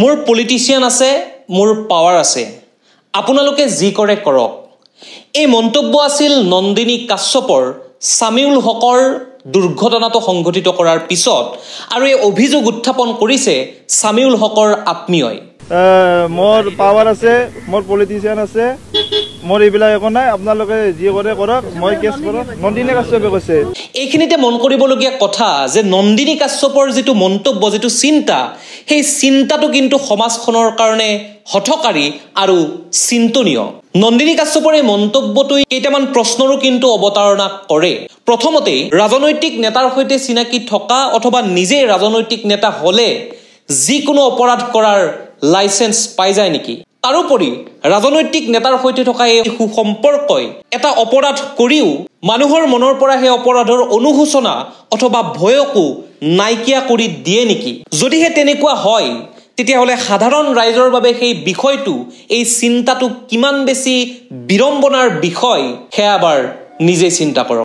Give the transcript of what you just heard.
মোৰ পলিটিচিয়ান আছে, মোৰ পাৱাৰ আছে, আপোনালোকে যি কৰে কৰক। এই মন্তব্য আছিল নন্দিনী কাশ্যপৰ সামিউল হকৰ দুৰ্ঘটনাটো সংঘটিত কৰাৰ পিছত আৰু এই অভিযোগ উত্থাপন কৰিছে সামিউল হকৰ আত্মীয়ই। মোৰ পাৱাৰ আছে, মোৰ পলিটিচিয়ান আছে, মোৰ এইবিলাক একো নাই, আপোনালোকে যি কৰে কৰক, মই কেছ কৰক, নন্দিনী কাশ্যপে কৈছে। এইখিনিতে মন কৰিবলগীয়া কথা যে নন্দিনী কাশ্যপৰ যিটো মন্তব্য, যিটো চিন্তা, সেই চিন্তাটো কিন্তু সমাজখনৰ কাৰণে হঠকাৰী আৰু চিন্তনীয়। নন্দিনী কাশ্যপৰ এই মন্তব্যটোৱে কেইটামান প্ৰশ্নৰো কিন্তু অৱতাৰণা কৰে। প্ৰথমতেই ৰাজনৈতিক নেতাৰ সৈতে চিনাকি থকা অথবা নিজে ৰাজনৈতিক নেতা হলে যিকোনো অপৰাধ কৰাৰ লাইসেন্স পাই যায় নেকি? তাৰোপৰি ৰাজনৈতিক নেতাৰ সৈতে থকা এই সুসম্পৰ্কই এটা অপৰাধ কৰিও মানুহৰ মনৰ পৰা সেই অপৰাধৰ অনুশোচনা অথবা ভয়কো নাইকিয়া কৰি দিয়ে নেকি? যদিহে তেনেকুৱা হয়, তেতিয়াহ'লে সাধাৰণ ৰাইজৰ বাবে সেই বিষয়টো, এই চিন্তাটো কিমান বেছি বিড়ম্বনাৰ বিষয় সেয়া এবাৰ নিজে চিন্তা কৰক।